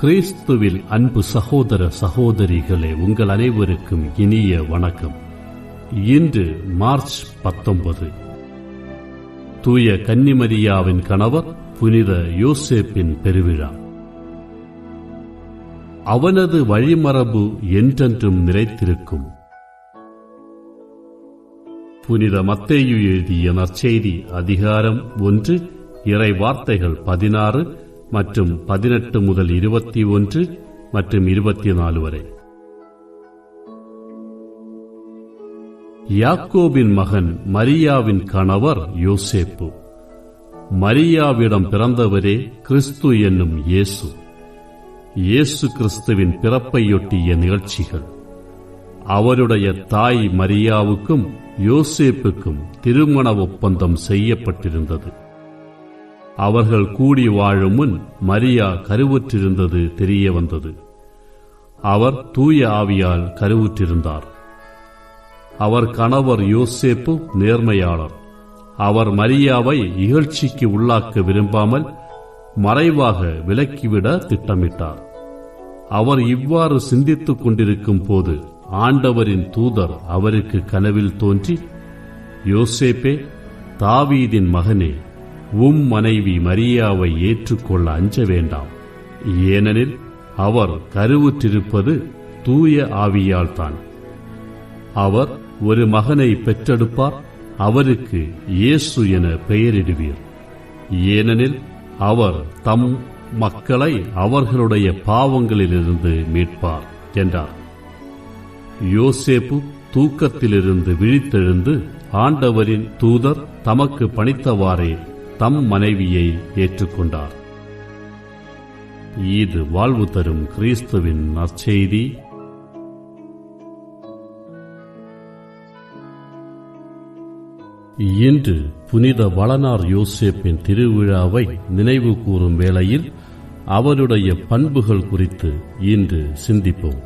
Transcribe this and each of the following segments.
கிறிஸ்துவில் அன்பு சகோதர சகோதரிகளே, உங்கள் அனைவருக்கும் இனிய வணக்கம். இன்று மார்ச் 19. தூய கன்னிமரியாவின் கணவர் புனித யோசேப்பின் பெருவிழா. அவனது வழிமரபு என்றென்றும் நிலைத்திருக்கும். புனித மத்தேயு எழுதிய நற்செய்தி அதிகாரம் 1, இறை வார்த்தைகள் 16 மற்றும் 18 முதல் 21 மற்றும் 24 வரை. யாக்கோபின் மகன் மரியாவின் கணவர் யோசேப்பு. மரியாவிடம் பிறந்தவரே கிறிஸ்து என்னும் இயேசு. இயேசு கிறிஸ்துவின் பிறப்பையொட்டிய நிகழ்ச்சிகள். அவருடைய தாய் மரியாவுக்கும் யோசேப்புக்கும் திருமண ஒப்பந்தம் செய்யப்பட்டிருந்தது. அவர்கள் கூடி வாழும் முன் மரியா கருவுற்றிருந்தது தெரிய வந்தது. அவர் தூய ஆவியால் கருவுற்றிருந்தார். அவர் கணவர் யோசேப்பு நேர்மையாளர். அவர் மரியாவை இகழ்ச்சிக்கு உள்ளாக்க விரும்பாமல் மறைவாக விலக்கிவிட திட்டமிட்டார். அவர் இவ்வாறு சிந்தித்துக் கொண்டிருக்கும் போது ஆண்டவரின் தூதர் அவருக்கு கனவில் தோன்றி, யோசேப்பே, தாவீதின் மகனே, உம் மனைவி மரியாவை ஏற்றுக்கொள்ள அஞ்ச வேண்டாம். ஏனெனில் அவர் கருவுற்றிருப்பது தூய ஆவியால் தான். அவர் ஒரு மகனை பெற்றெடுப்பார். அவருக்கு இயேசு என பெயரிடுவீர். ஏனெனில் அவர் தம் மக்களை அவர்களுடைய பாவங்களிலிருந்து மீட்பார் என்றார். யோசேப்பு தூக்கத்திலிருந்து விழித்தெழுந்து ஆண்டவரின் தூதர் தமக்கு பணித்தவாறே தம் மனைவியை ஏற்றுக்கொண்டார். இது வாழ்வு தரும் கிறிஸ்துவின் நற்செய்தி. இன்று புனித வளனார் யோசேப்பின் திருவிழாவை நினைவு கூறும் வேளையில் அவருடைய பண்புகள் குறித்து இன்று சிந்திப்போம்.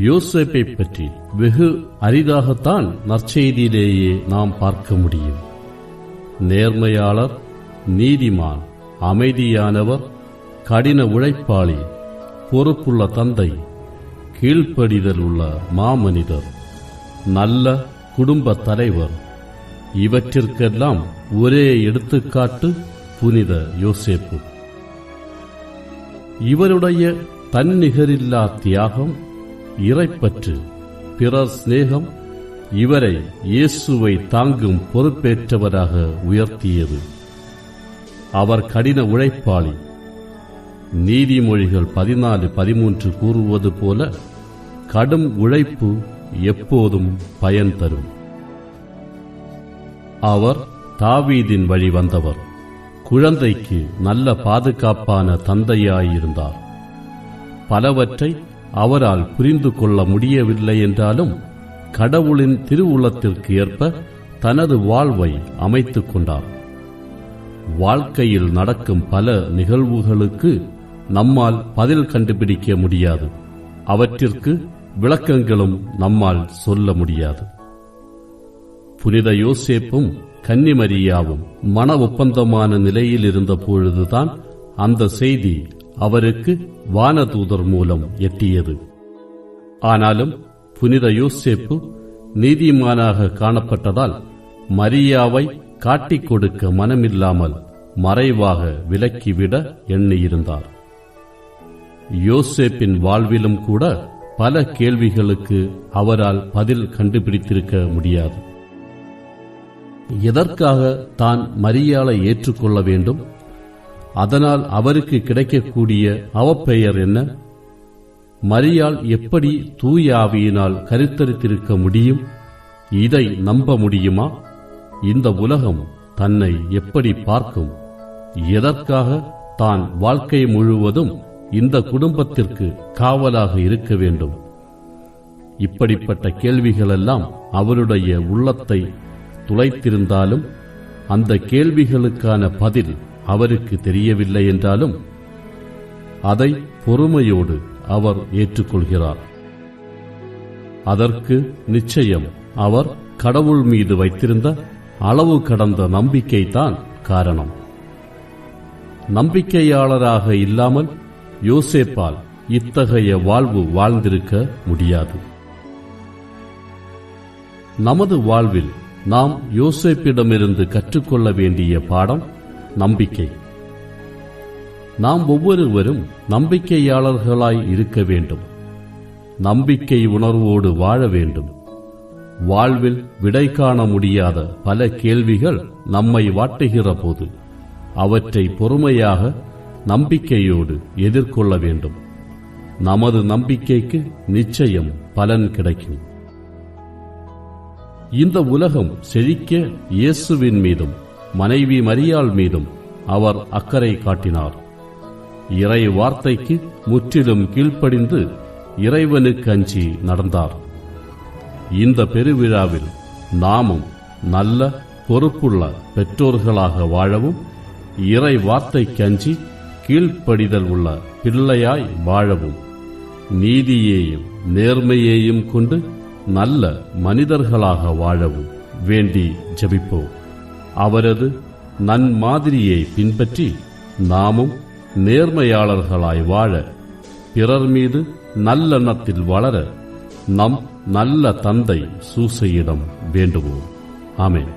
யோசேப்பை பற்றி வெகு அரிதாகத்தான் நற்செய்தியிலேயே நாம் பார்க்க முடியும். நேர்மையாளர், நீதிமான், அமைதியானவர், கடின உழைப்பாளி, பொறுப்புள்ள தந்தை, கீழ்ப்படிதல் உள்ள மாமனிதர், நல்ல குடும்ப தலைவர், இவற்றிற்கெல்லாம் ஒரே எடுத்துக்காட்டு புனித யோசேப்பு. இவருடைய தன்னிகரில்லா தியாகம், இறைப்பற்று, பிறர் சிநேகம் இவரை இயேசுவை தாங்கும் பொறுப்பேற்றவராக உயர்த்தியது. அவர் கடின உழைப்பாளி. நீதிமொழிகள் 14:13 கூறுவது போல, கடும் உழைப்பு எப்போதும் பயன் தரும். அவர் தாவீதின் வழி வந்தவர். குழந்தைக்கு நல்ல பாதுகாப்பான தந்தையாயிருந்தார். பலவற்றை அவரால் புரிந்து கொள்ள முடியவில்லை என்றாலும் கடவுளின் திருவுளத்திற்கு ஏற்ப தனது வாழ்வை அமைத்துக் கொண்டார். வாழ்க்கையில் நடக்கும் பல நிகழ்வுகளுக்கு நம்மால் பதில் கண்டுபிடிக்க முடியாது. அவற்றிற்கு விளக்கங்களும் நம்மால் சொல்ல முடியாது. புனித யோசேப்பும் கன்னிமரியாவும் மன ஒப்பந்தமான நிலையில் இருந்த பொழுதுதான் அந்த செய்தி அவருக்கு வானதூதர் மூலம் எட்டியது. ஆனாலும் புனித யோசேப்பு நீதிமானாக காணப்பட்டதால் மரியாவை காட்டிக் கொடுக்க மனமில்லாமல் மறைவாக விலக்கிவிட எண்ணியிருந்தார். யோசேப்பின் வாழ்விலும் கூட பல கேள்விகளுக்கு அவரால் பதில் கண்டுபிடித்திருக்க முடியாது. எதற்காக தான் மரியாளை ஏற்றுக்கொள்ள வேண்டும்? அதனால் அவருக்கு கிடைக்கக்கூடிய அவப்பெயர் என்ன? மரியாள் எப்படி தூய ஆவியினால் கருத்தரித்திருக்க முடியும்? இதை நம்ப முடியுமா? இந்த உலகம் தன்னை எப்படி பார்க்கும்? எதற்காக தான் வாழ்க்கை முழுவதும் இந்த குடும்பத்திற்கு காவலாக இருக்க வேண்டும்? இப்படிப்பட்ட கேள்விகளெல்லாம் அவருடைய உள்ளத்தை துளைத்திருந்தாலும், அந்த கேள்விகளுக்கான பதில் அவருக்கு தெரியவில்லை என்றாலும், அதை பொறுமையோடு அவர் ஏற்றுக்கொள்கிறார். அதற்கு நிச்சயம் அவர் கடவுள் மீது வைத்திருந்த அளவு கடந்த நம்பிக்கைதான் காரணம். நம்பிக்கையாளராக இல்லாமல் யோசேப்பால் இத்தகைய வாழ்வு வாழ்ந்திருக்க முடியாது. நமது வாழ்வில் நாம் யோசேப்பிடமிருந்து கற்றுக்கொள்ள வேண்டிய பாடம் நம்பிக்கை. நாம் ஒவ்வொருவரும் நம்பிக்கையாளர்களாய் இருக்க வேண்டும். நம்பிக்கை உணர்வோடு வாழ வேண்டும். வாழ்வில் விடை காண முடியாத பல கேள்விகள் நம்மை வாட்டுகிற போது அவற்றை பொறுமையாக நம்பிக்கையோடு எதிர்கொள்ள வேண்டும். நமது நம்பிக்கைக்கு நிச்சயம் பலன் கிடைக்கும். இந்த உலகம் செழிக்க இயேசுவின் மீதும் மனைவி மரியாள் மீதும் அவர் அக்கறை காட்டினார். இறை வார்த்தைக்கு முற்றிலும் கீழ்ப்படிந்து இறைவனுக்கு அஞ்சி நடந்தார். இந்த பெருவிழாவில் நாமும் நல்ல பொறுப்புள்ள பெற்றோர்களாக வாழவும், இறை வார்த்தைக்கு அஞ்சி கீழ்ப்படிதல் உள்ள பிள்ளையாய் வாழவும், நீதியையும் நேர்மையையும் கொண்டு நல்ல மனிதர்களாக வாழவும் வேண்டி ஜெபிப்போம். அவரது நன்மாதிரியை பின்பற்றி நாமும் நேர்மையாளர்களாய் வாழ, பிறர் மீது நல்லெண்ணத்தில் வளர நம் நல்ல தந்தை சூசையிடம் வேண்டுவோம். ஆமென்.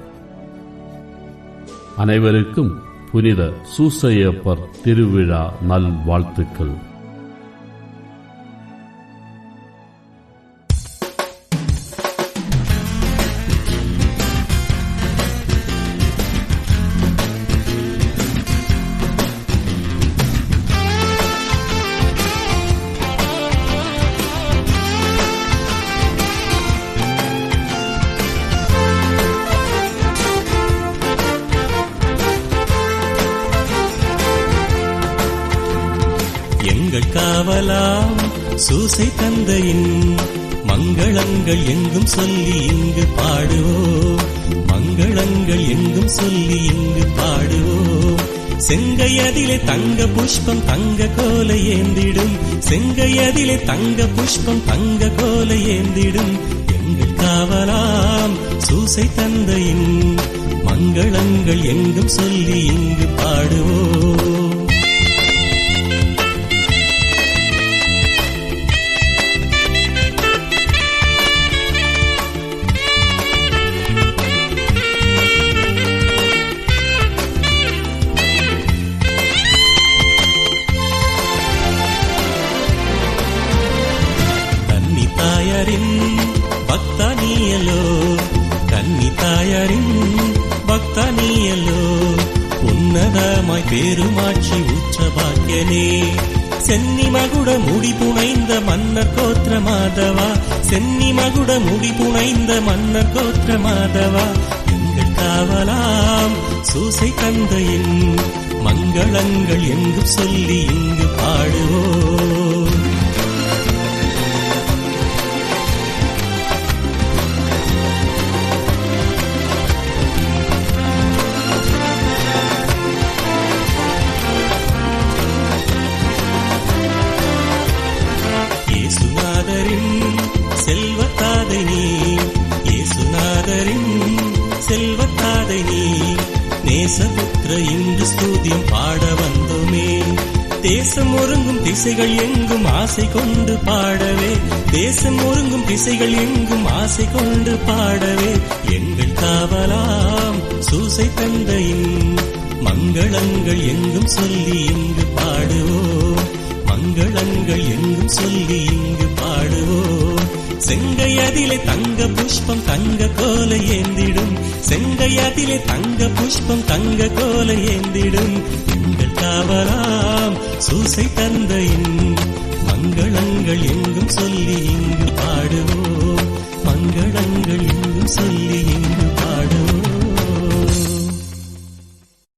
அனைவருக்கும் புனித சூசையப்பர் திருவிழா நல்வாழ்த்துக்கள். எங்கள் காவலாம் சூசை தந்தையின் மங்களங்கள் எங்கும் சொல்லி இங்கு பாடுவோம். மங்களங்கள் எங்கும் சொல்லி இங்கு பாடுவோம். செங்கையதிலே தங்க புஷ்பம் தங்க கோலை ஏந்திடும். செங்கையதிலே தங்க புஷ்பம் தங்க கோலை ஏந்திடும். எங்கள் காவலாம் சூசை தந்தையின் மங்களங்கள் எங்கும் சொல்லி இங்கு பாடுவோம். பக்தனியலோ கன்னித்தாயரின் பக்தனியலோ உன்னதமாய் பேருமாட்சி உச்ச பாக்கியனே. சென்னி மகுட முடி புனைந்த மன்னர் கோத்திர மாதவா. சென்னி மகுட முடி புனைந்த மன்னர் கோத்திர மாதவா. எங்கள் காவலாம் சூசை தந்தையின் மங்களங்கள் எங்கும் சொல்லி இங்கு பாடுவோம். செல்வத்தாதை நீ, இயேசுநாதரின் செல்வத்தாதை நீ, நேசபுத்திர இன்று ஸ்தூதியம் பாட வந்தோமே. தேசம் ஒருங்கும் திசைகள் எங்கும் ஆசை கொண்டு பாடவே. தேசம் ஒருங்கும் திசைகள் எங்கும் ஆசை கொண்டு பாடவே. எங்கள் காவலாம் சூசை தந்தையின் மங்களங்கள் எங்கும் சொல்லி இங்கு பாடுவோம். மங்களங்கள் எங்கும் சொல்லி இங்கு பாடுவோம். செங்கையதிலே தங்க புஷ்பம் தங்க கோலை ஏந்திடும். செங்கையதிலே தங்க புஷ்பம் தங்க கோலை ஏந்திடும். எங்கள் காவலாம் சூசை தந்தையின் மங்களங்கள் எங்கும் சொல்லி